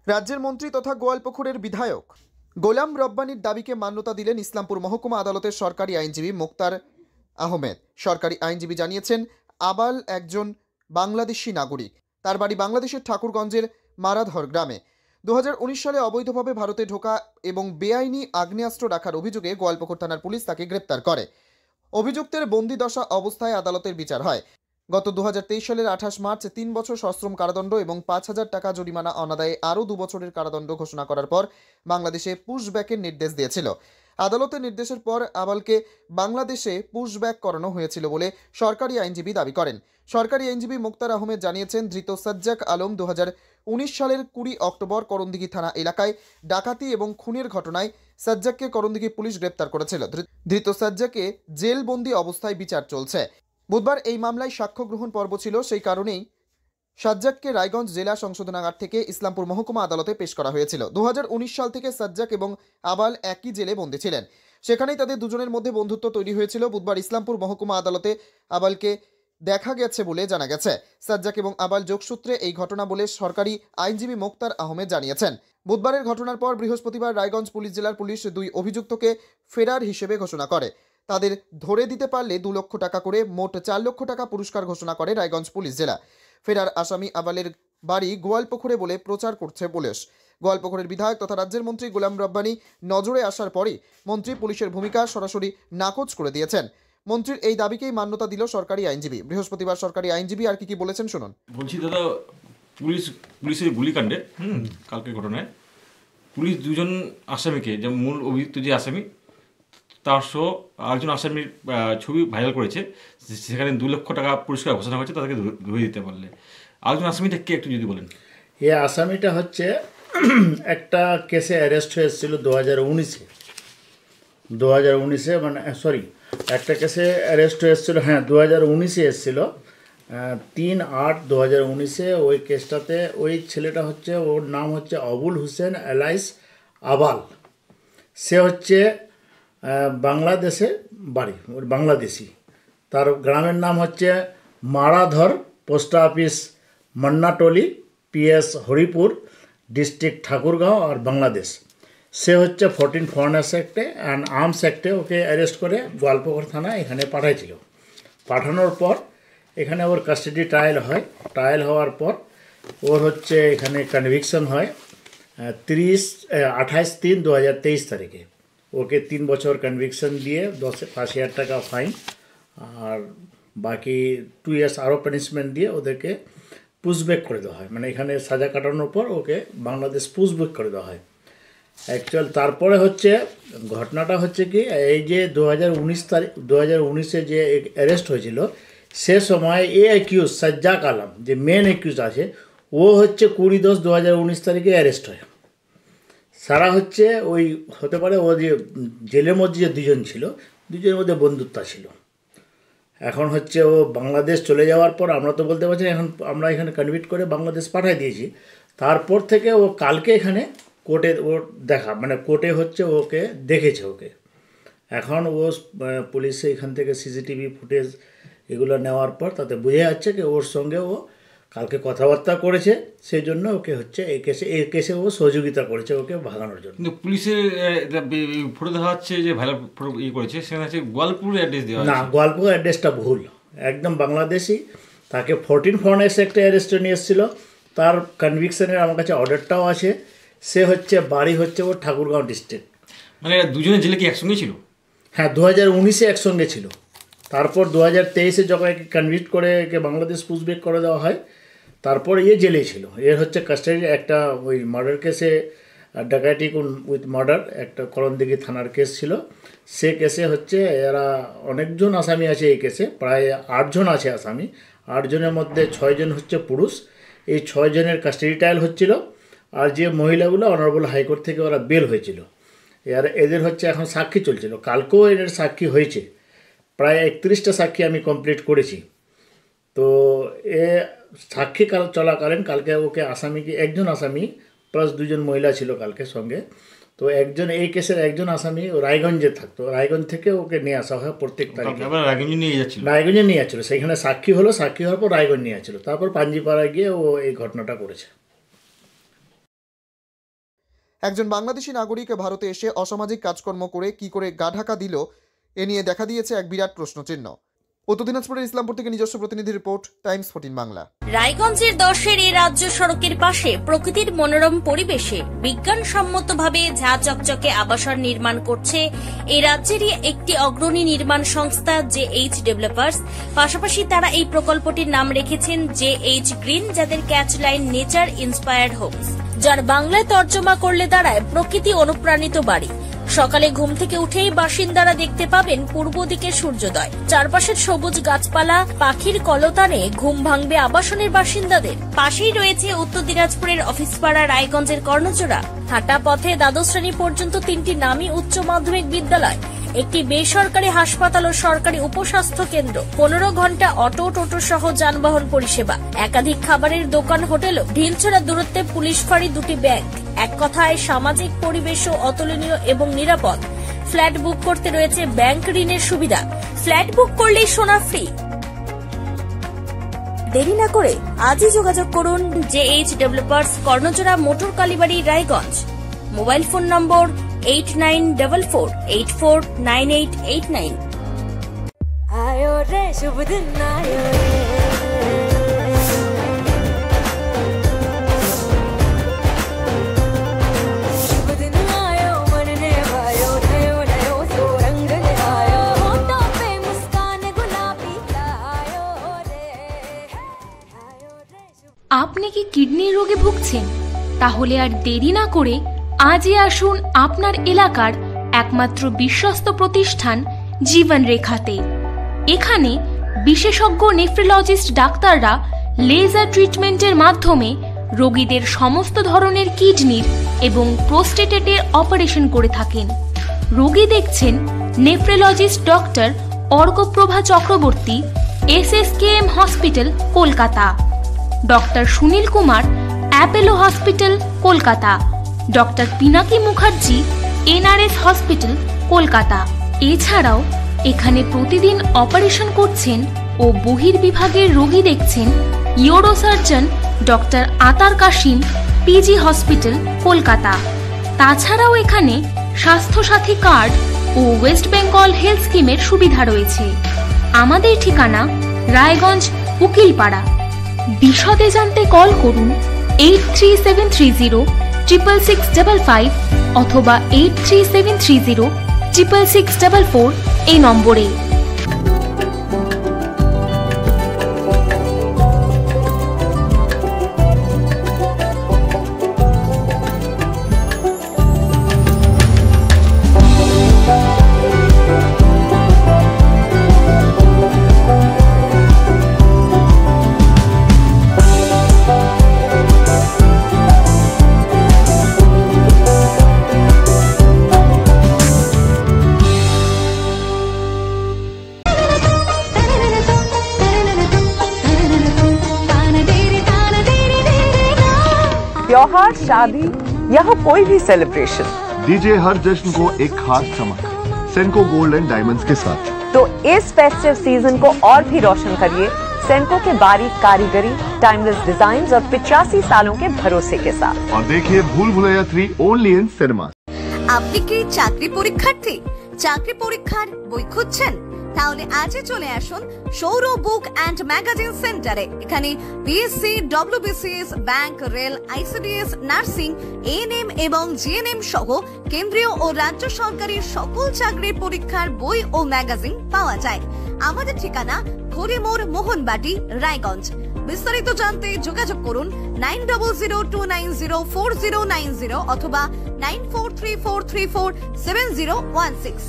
রাজ্যের মন্ত্রী তথা গোয়ালপুকুরের বিধায়ক গোলাম রব্বানীর দাবিকে মান্যতা দিলেন ইসলামপুর মহকুমা আদালতের সরকারি আইনজীবী মোক্তার আহমেদ। সরকারি আইনজীবী জানিয়েছেন, আবাল একজন বাংলাদেশি নাগরিক। তার বাড়ি বাংলাদেশের ঠাকুরগঞ্জের মারাধর গ্রামে। 2019 সালে অবৈধভাবে ভারতে ঢোকা এবং বেআইনি আগ্নেয়াস্ত্র রাখার অভিযোগে গোয়ালপুকুর থানার পুলিশ তাকে গ্রেপ্তার করে। অভিযুক্তের বন্দিদশা অবস্থায় আদালতের বিচার হয়। গত 2023 সালের 28 মার্চ 3 বছর সশ্রম কারাদণ্ড এবং 5,000 টাকা জরিমানা অনাদায়ে আরও 2 বছরের কারাদণ্ড ঘোষণা করার পর বাংলাদেশে পুশব্যাকের নির্দেশ দিয়েছিল। আদালতের নির্দেশের পর আবালকে বাংলাদেশে পুশব্যাক করানো হয়েছিল বলে সরকারি আইনজীবী দাবি করেন। সরকারি আইনজীবী মোক্তার আহমেদ জানিয়েছেন, ধৃত সাজ্জাক আলম 2019 সালের 20 অক্টোবর করণদিঘি থানা এলাকায় ডাকাতি এবং খুনের ঘটনায় সাজ্জাককে করণদিঘি পুলিশ গ্রেপ্তার করেছিল। ধৃত সাজ্জাককে জেলবন্দি অবস্থায় বিচার চলছে। বুধবার এই মামলায় সাক্ষ্য গ্রহণ পর্ব ছিল, সেই কারণেই সাজ্জাককে রায়গঞ্জ জেলা সংশোধনাগার থেকে ইসলামপুর মহকুমা আদালতে পেশ করা হয়েছিল। 2019 সাল থেকে সাজ্জাক এবং আবাল একই জেলে বন্দী ছিলেন। সেখানেই তাদের দুজনের মধ্যে বন্ধুত্ব তৈরি হয়েছিল। বুধবার ইসলামপুর মহকুমা আদালতে আবালকে দেখা গেছে বলে জানা গেছে। সাজ্জাক এবং আবাল যোগসূত্রে এই ঘটনা বলে সরকারি আইনজীবী মোক্তার আহমেদ জানিয়েছেন। বুধবারের ঘটনার পর বৃহস্পতিবার রায়গঞ্জ পুলিশ জেলার পুলিশ 2 অভিযুক্তকে ফেরার হিসেবে ঘোষণা করে। তাদের ধরে দিতে পারলে 2 লক্ষ টাকা করে মোট 4 লক্ষ টাকা পুরস্কার ঘোষণা করে রায়গঞ্জ পুলিশ জেলা। ফেরার আসামি আবালের বাড়ি গোয়ালপুকুরে বলে প্রচার করছে পুলিশ। গোয়ালপুকুরের বিধায়ক তথা রাজ্যের মন্ত্রী গোলাম রব্বানী নজরে আসার পরই মন্ত্রী পুলিশের ভূমিকা সরাসরি নাকচ করে দিয়েছেন। মন্ত্রীর এই দাবিকেই মান্যতা দিল সরকারি আইনজীবী। বৃহস্পতিবার সরকারি আইনজীবী আর কি বলেছেন শুনুন। বলছি দাদা, পুলিশের গুলিকাণ্ডে কালকে ঘটনায় পুলিশ 2 জন আসামিকে, যেমন মূল অভিযুক্ত যে আসামি তার সহ আরেকজন আসামির ছবি ভাইরাল করেছে, সেখানে 2 লক্ষ টাকা পুরস্কার ঘোষণা হয়েছে তাদেরকে ধরে দিতে পারলে। আরেকজন আসামিটা কে একটু যদি বলেন। এই আসামিটা হচ্ছে একটা কেসে অ্যারেস্ট হয়েছিল 2019-এ, মানে সরি, একটা কেসে অ্যারেস্ট হয়েছিল, হ্যাঁ 2019-এ এসেছিল, 3/8/2019-এ। ওই কেসটাতে ওই ছেলেটা হচ্ছে, ওর নাম হচ্ছে আবুল হোসেন এলাইস আবাল। সে হচ্ছে বাংলাদেশে বাড়ি, ওর বাংলাদেশি। তার গ্রামের নাম হচ্ছে Maradhar, post office Mannatoli, PS Haripur, district Thakurgaon, আর বাংলাদেশ। সে হচ্ছে 14 ফরেনার্স অ্যাক্টে অ্যান্ড আর্মস অ্যাক্টে ওকে অ্যারেস্ট করে গোয়ালপুকুর থানা এখানে পাঠাইছিল। পাঠানোর পর এখানে ওর কাস্টাডি ট্রায়াল হয়। ট্রায়াল হওয়ার পর ওর হচ্ছে এখানে কনভিকশন হয় 28/3/2023 তারিখে। ওকে 3 বছর কনভিকশন দিয়ে 50,000 টাকা ফাইন আর বাকি 2 ইয়ার্স আরও পানিশমেন্ট দিয়ে ওদেরকে পুশব্যাক করে দেওয়া হয়। মানে এখানে সাজা কাটানোর পর ওকে বাংলাদেশ পুশব্যাক করে দেওয়া হয়। অ্যাকচুয়াল তারপরে হচ্ছে ঘটনাটা হচ্ছে কি, এই যে 2019-এ যে অ্যারেস্ট হয়েছিল, সে সময় অ্যাকিউজ সাজ্জাক আলম, যে মেন অ্যাকিউজ আছে, ও হচ্ছে 20/10/2019 তারিখে অ্যারেস্ট হয়। সারা হচ্ছে ওই হতে পারে ও যে জেলের মধ্যে যে 2 জন ছিল, 2 জনের মধ্যে বন্ধুত্ব ছিল। এখন হচ্ছে ও বাংলাদেশ চলে যাওয়ার পর আমরা তো বলতে পারছি, এখন আমরা এখানে কনভিক্ট করে বাংলাদেশ পাঠিয়ে দিয়েছি। তারপর থেকে ও কালকে এখানে কোর্টে ওর দেখা, মানে কোর্টে হচ্ছে ওকে দেখেছে ওকে। এখন ও পুলিশে এখান থেকে CCTV ফুটেজ এগুলো নেওয়ার পর তাতে বোঝা যাচ্ছে কি ওর সঙ্গে ও কালকে কথাবার্তা করেছে, সেই জন্য ওকে হচ্ছে এই কেসে ও সহযোগিতা করেছে ওকে ভাগানোর জন্য। কিন্তু পুলিশের ফটো দেখা যাচ্ছে যে ভাইরাল ফটো করেছে, সেখানে আছে গোয়ালপুর অ্যাড্রেস দেওয়া। না, গোয়ালপুর অ্যাড্রেসটা ভুল, একদম বাংলাদেশি। তাকে 14 ফরেনার্স অ্যাক্টে অ্যারেস্টে নিয়ে এসেছিলো। তার কনভিকশনের আমার কাছে অর্ডারটাও আছে। সে হচ্ছে বাড়ি হচ্ছে ওর ঠাকুরগাঁও ডিস্ট্রিক্ট। মানে দুজনের জেলে কি একসঙ্গে ছিল? হ্যাঁ, 2019-এ একসঙ্গে ছিল। তারপর 2023-এ যখন একে কনভিক্ট করে একে বাংলাদেশ পুশব্যাক করে দেওয়া হয়, তারপর জেলেই ছিল। এর হচ্ছে কাস্টাডি একটা ওই মার্ডার কেসে, ডাকাতি উইথ মার্ডার, একটা করণদিঘি থানার কেস ছিল। সে কেসে হচ্ছে এরা অনেকজন আসামি আছে। এই কেসে প্রায় 8 জন আছে আসামি। 8 জনের মধ্যে 6 জন হচ্ছে পুরুষ। এই 6 জনের কাস্টাডি ট্রায়াল হচ্ছিল। আর যে মহিলাগুলো অনারেবল হাইকোর্ট থেকে ওরা বেল হয়েছিল। আর এদের হচ্ছে এখন সাক্ষী চলছিল। কালকেও এদের সাক্ষী হয়েছে, প্রায় 31টা সাক্ষী আমি কমপ্লিট করেছি। তো এ সাক্ষী চলাকালীন কালকে ওকে আসামিকে, একজন আসামি প্লাস 2 জন মহিলা ছিল কালকে সঙ্গে। তো এই কেসের একজন আসামি রায়গঞ্জে থাকতো, রায়গঞ্জ থেকে ওকে নিয়ে আসা হয় প্রত্যেক তারিখে। রায়গঞ্জে নিয়ে যাচ্ছিল, সেখানে সাক্ষী হলো, সাক্ষী হওয়ার পর রায়গঞ্জ নিয়ে যাচ্ছিল, তারপর পাঞ্জিপাড়ায় গিয়ে ও এই ঘটনাটা করেছে। একজন বাংলাদেশি নাগরিক ভারতে এসে অসামাজিক কাজকর্ম করে কি করে গা ঢাকা দিল, এ নিয়ে দেখা দিয়েছে এক বিরাট প্রশ্নচিহ্ন। উত্তর দিনাজপুরের ইসলামপুর থেকে নিজস্ব প্রতিনিধি রিপোর্ট, টাইমস 14 বাংলা। রায়গঞ্জের 10-এর এই রাজ্য সড়কের পাশে প্রকৃতির মনোরম পরিবেশে বিজ্ঞানসম্মতভাবে ঝা চকচকে আবাসন নির্মাণ করছে এই রাজ্যেরই একটি অগ্রণী নির্মাণ সংস্থা JH ডেভেলপার্স। পাশাপাশি তারা এই প্রকল্পটির নাম রেখেছেন JH গ্রিন, যাদের ক্যাচলাইন নেচার ইন্সপায়ার্ড হোমস, যার বাংলায় তর্জমা করলে দাঁড়ায় প্রকৃতি অনুপ্রাণিত বাড়ি। সকালে ঘুম থেকে উঠেই বাসিন্দারা দেখতে পাবেন পূর্ব দিকে সূর্যোদয়, চারপাশের সবুজ গাছপালা, পাখির কলতানে ঘুম ভাঙবে আবাসনের বাসিন্দাদের। পাশেই রয়েছে উত্তর দিনাজপুরের অফিসপাড়া রায়গঞ্জের কর্ণচূড়া। হাঁটা পথে দ্বাদশ শ্রেণী পর্যন্ত 3টি নামী উচ্চ মাধ্যমিক বিদ্যালয়, একটি বেসরকারি হাসপাতাল ও সরকারি উপস্বাস্থ্য কেন্দ্র, 15 ঘন্টা অটো টোটো সহ যানবাহন পরিষেবা, একাধিক খাবারের দোকান, হোটেলও, ঢিলছড়া দূরত্বে পুলিশ ফাঁড়ি, 2টি ব্যাংক। এক কথায় সামাজিক পরিবেশও অতুলনীয় এবং নিরাপদ। ফ্ল্যাট বুক করতে রয়েছে ব্যাংক ঋণের সুবিধা, ফ্ল্যাট বুক করলেই সোনা ফ্রি। দেরি না করে আজই যোগাযোগ করুন JH developers, Karnachura, motor Kalibari, Raiganj. Mobile phone number 8944849889। आयो रे शुभ दिन आयो रे, शुभ दिन आयो मन ने भायो, नयो नयो सो रंग ले आयो, होठों पे मुस्कान गुलाबी आयो रे, आयो रे शुभ। আপনি কি কিডনির রোগে ভুগছেন? তাহলে আর দেরি না করে আজই আসুন আপনার এলাকার একমাত্র বিশ্বস্ত প্রতিষ্ঠান জীবন রেখাতে। এখানে বিশেষজ্ঞ নেফ্রোলজিস্ট ডাক্তাররা লেজার ট্রিটমেন্টের মাধ্যমে রোগীদের সমস্ত ধরনের কিডনির এবং প্রোস্টেটের অপারেশন করে থাকেন। রোগী দেখছেন nephrologist doctor Arkaprava Chakraborty, SSKM hospital, Kolkata. Doctor Sunil Kumar, Apollo hospital, Kolkata. Doctor Pinaki Mukherjee, NRS hospital, Kolkata. এছাড়াও এখানে প্রতিদিন অপারেশন করছেন ও বহির্বিভাগের রোগী দেখছেন ইউরোসার্জন ডক্টর আতার কাশিম, PG হসপিটাল, কলকাতা। তাছাড়াও এখানে স্বাস্থ্যসাথী কার্ড ও ওয়েস্ট বেঙ্গল হেলথ স্কিমের সুবিধা রয়েছে। আমাদের ঠিকানা রায়গঞ্জ, উকিলপাড়া। বিশদে জানতে কল করুন 8373066655 অথবা 8373066644 এই নম্বরে। त्योहार, शादी या हो कोई भी सेलिब्रेशन, दीजिए हर जश्न को एक खास चमक सेंको गोल्ड एंड डायमंड्स के साथ। तो इस फेस्टिव सीजन को और भी रोशन करिए सेंको के बारीक कारीगरी, टाइमलेस डिजाइन्स और 85 सालों के भरोसे के साथ। और देखिए भूल भुलैया 3 ओनली इन सिनेमा। আপনি কি চাকরি পরীক্ষার্থী? চাকরি পরীক্ষার বই খুঁজছেন? তাহলে আজই চলে আসুন সৌর বুক অ্যান্ড ম্যাগাজিন সেন্টারে। এখানে BSc, WBCS, bank, rail, ICDS, nursing, ANM এবং GNM সহ কেন্দ্রীয় ও রাজ্য সরকারি সকল চাকরির পরীক্ষার বই ও ম্যাগাজিন পাওয়া যায়। আমাদের ঠিকানা হরিমোড়, মোহনবাটি, রায়গঞ্জ। বিস্তারিত জানতে যোগাযোগ করুন 9002904090 অথবা 9434347016।